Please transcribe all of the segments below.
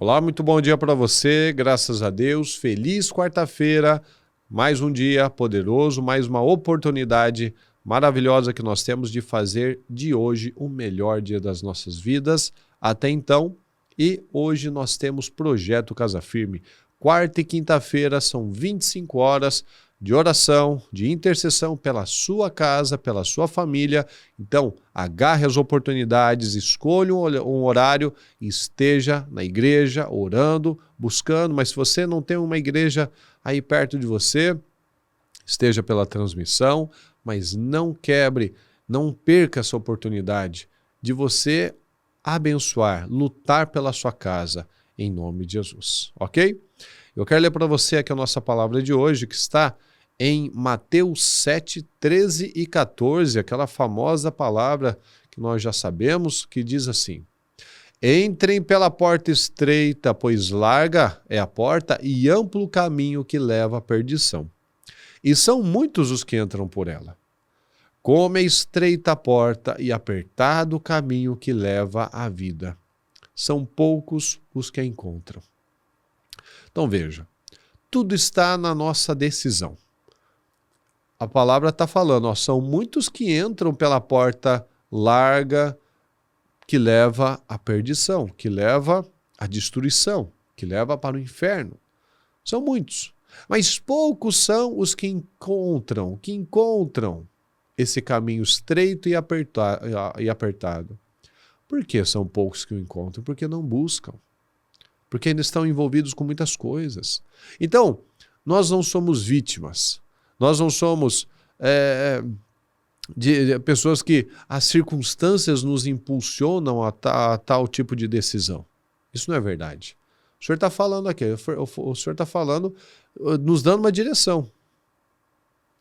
Olá, muito bom dia para você, graças a Deus, feliz quarta-feira, mais um dia poderoso, mais uma oportunidade maravilhosa que nós temos de fazer de hoje o melhor dia das nossas vidas até então. E hoje nós temos Projeto Casa Firme. Quarta e quinta-feira são 25 horas de oração, de intercessão pela sua casa, pela sua família. Então, agarre as oportunidades, escolha um horário e esteja na igreja, orando, buscando. Mas se você não tem uma igreja aí perto de você, esteja pela transmissão, mas não quebre, não perca essa oportunidade de você abençoar, lutar pela sua casa, em nome de Jesus, ok? Eu quero ler para você aqui a nossa palavra de hoje, que está em Mateus 7, 13 e 14, aquela famosa palavra que nós já sabemos, que diz assim: entrem pela porta estreita, pois larga é a porta e amplo o caminho que leva à perdição. E são muitos os que entram por ela. Como é estreita a porta e apertado o caminho que leva à vida. São poucos os que a encontram. Então veja, tudo está na nossa decisão. A palavra está falando, ó, são muitos que entram pela porta larga que leva à perdição, que leva à destruição, que leva para o inferno. São muitos, mas poucos são os que encontram esse caminho estreito e apertado. Por que são poucos que o encontram? Porque não buscam. Porque ainda estão envolvidos com muitas coisas. Então, nós não somos vítimas. Nós não somos de pessoas que as circunstâncias nos impulsionam a tal tipo de decisão. Isso não é verdade. O Senhor está falando aqui, o Senhor está falando, nos dando uma direção.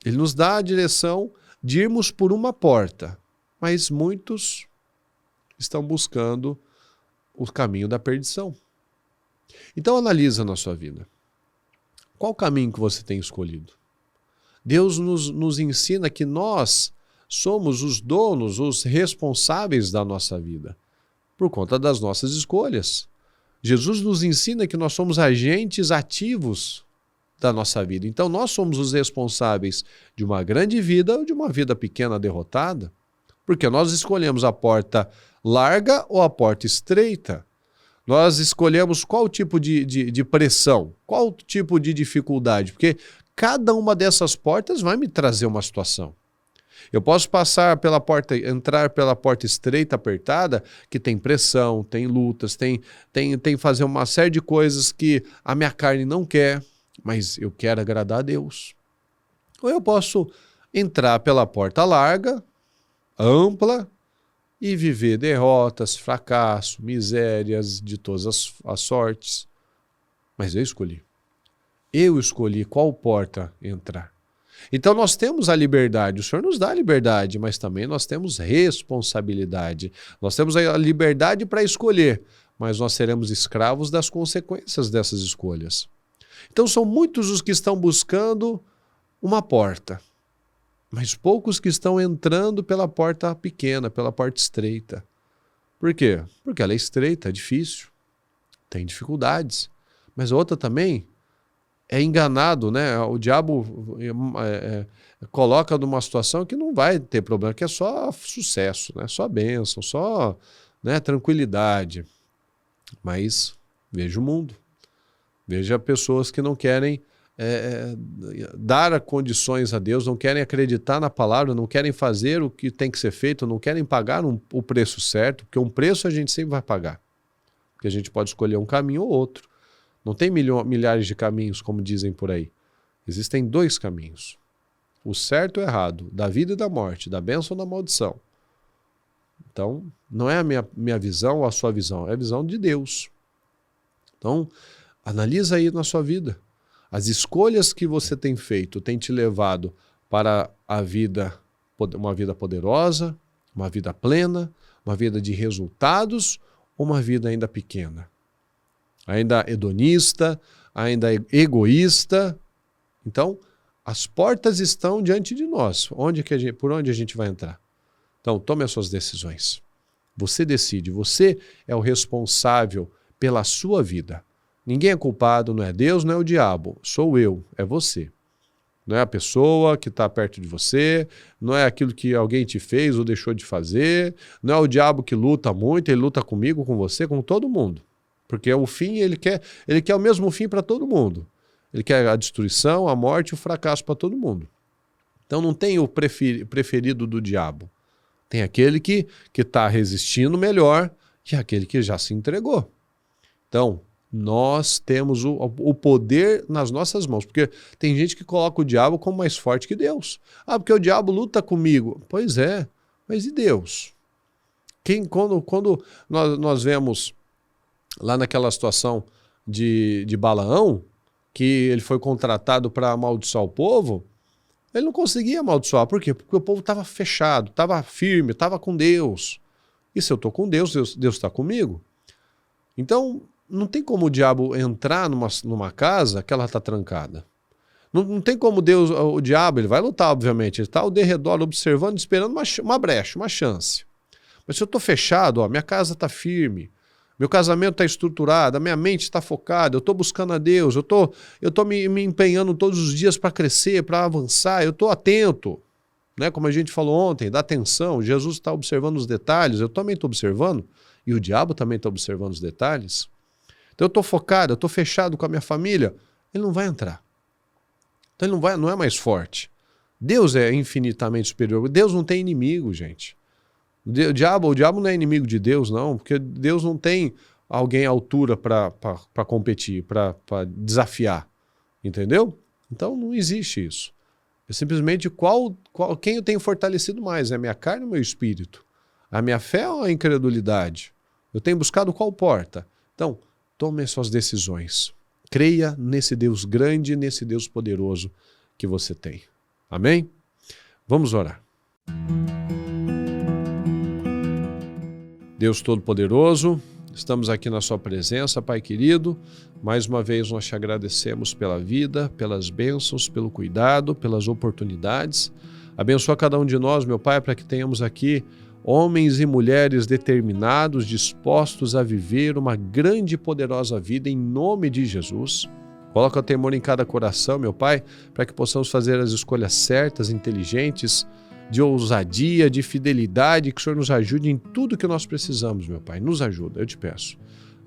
Ele nos dá a direção de irmos por uma porta, mas muitos estão buscando o caminho da perdição. Então analisa na sua vida. Qual caminho que você tem escolhido? Deus nos ensina que nós somos os donos, os responsáveis da nossa vida, por conta das nossas escolhas. Jesus nos ensina que nós somos agentes ativos da nossa vida. Então nós somos os responsáveis de uma grande vida ou de uma vida pequena derrotada, porque nós escolhemos a porta larga ou a porta estreita. Nós escolhemos qual tipo de pressão, qual tipo de dificuldade, porque cada uma dessas portas vai me trazer uma situação. Eu posso entrar pela porta estreita, apertada, que tem pressão, tem lutas, tem fazer uma série de coisas que a minha carne não quer, mas eu quero agradar a Deus. Ou eu posso entrar pela porta larga, ampla, e viver derrotas, fracasso, misérias de todas as sortes. Mas eu escolhi. Eu escolhi qual porta entrar. Então nós temos a liberdade, o Senhor nos dá a liberdade, mas também nós temos responsabilidade. Nós temos a liberdade para escolher, mas nós seremos escravos das consequências dessas escolhas. Então são muitos os que estão buscando uma porta, mas poucos que estão entrando pela porta pequena, pela porta estreita. Por quê? Porque ela é estreita, é difícil, tem dificuldades. Mas a outra também é enganado, né? O diabo coloca numa situação que não vai ter problema, que é só sucesso, né? Só bênção, só, né, tranquilidade. Mas veja o mundo. Veja pessoas que não querem dar condições a Deus, não querem acreditar na palavra, não querem fazer o que tem que ser feito, não querem pagar o preço certo, porque um preço a gente sempre vai pagar. Porque a gente pode escolher um caminho ou outro. Não tem milhares de caminhos, como dizem por aí. Existem dois caminhos. O certo e o errado, da vida e da morte, da bênção ou da maldição. Então, não é a minha visão ou a sua visão, é a visão de Deus. Então, analisa aí na sua vida. As escolhas que você tem feito têm te levado para uma vida poderosa, uma vida plena, uma vida de resultados ou uma vida ainda pequena? Ainda hedonista, ainda egoísta. Então, as portas estão diante de nós. Por onde a gente vai entrar? Então, tome as suas decisões. Você decide, você é o responsável pela sua vida. Ninguém é culpado, não é Deus, não é o diabo, sou eu, é você. Não é a pessoa que está perto de você, não é aquilo que alguém te fez ou deixou de fazer, não é o diabo que luta muito, ele luta comigo, com você, com todo mundo. Porque o fim, ele quer o mesmo fim para todo mundo. Ele quer a destruição, a morte e o fracasso para todo mundo. Então não tem o preferido do diabo. Tem aquele que está resistindo melhor e aquele que já se entregou. Então, nós temos o poder nas nossas mãos. Porque tem gente que coloca o diabo como mais forte que Deus. Ah, porque o diabo luta comigo. Pois é, mas e Deus? Quando nós vemos lá naquela situação de Balaão, que ele foi contratado para amaldiçoar o povo, ele não conseguia amaldiçoar. Por quê? Porque o povo estava fechado, estava firme, estava com Deus. E se eu estou com Deus, Deus está comigo. Então, não tem como o diabo entrar numa casa que ela está trancada. Não tem como o diabo, ele vai lutar, obviamente. Ele está ao derredor, observando, esperando uma brecha, uma chance. Mas se eu estou fechado, ó, minha casa está firme, meu casamento está estruturado, a minha mente está focada, eu estou buscando a Deus, eu estou me empenhando todos os dias para crescer, para avançar, eu estou atento. Né? Como a gente falou ontem, dá atenção, Jesus está observando os detalhes, eu também estou observando, e o diabo também está observando os detalhes. Então eu estou focado, eu estou fechado com a minha família, ele não vai entrar. Então ele não é mais forte. Deus é infinitamente superior, Deus não tem inimigo, gente. O diabo não é inimigo de Deus, não, porque Deus não tem alguém à altura para competir, para desafiar, entendeu? Então não existe isso. É simplesmente quem eu tenho fortalecido mais, é a minha carne ou meu espírito? A minha fé ou a incredulidade? Eu tenho buscado qual porta? Então, tome as suas decisões. Creia nesse Deus grande, nesse Deus poderoso que você tem. Amém? Vamos orar. Deus Todo-Poderoso, estamos aqui na sua presença, Pai querido. Mais uma vez nós te agradecemos pela vida, pelas bênçãos, pelo cuidado, pelas oportunidades. Abençoa cada um de nós, meu Pai, para que tenhamos aqui homens e mulheres determinados, dispostos a viver uma grande e poderosa vida em nome de Jesus. Coloca o temor em cada coração, meu Pai, para que possamos fazer as escolhas certas, inteligentes, de ousadia, de fidelidade, que o Senhor nos ajude em tudo que nós precisamos, meu Pai. Nos ajuda, eu te peço.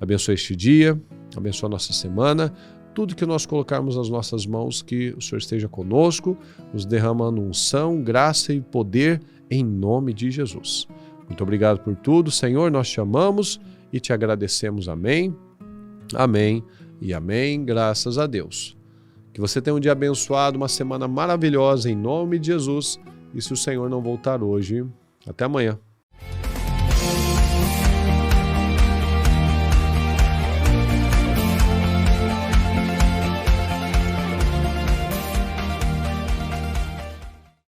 Abençoa este dia, abençoa a nossa semana, tudo que nós colocarmos nas nossas mãos, que o Senhor esteja conosco, nos derramando unção, graça e poder, em nome de Jesus. Muito obrigado por tudo, Senhor, nós te amamos e te agradecemos. Amém, amém e amém, graças a Deus. Que você tenha um dia abençoado, uma semana maravilhosa, em nome de Jesus. E se o Senhor não voltar hoje, até amanhã.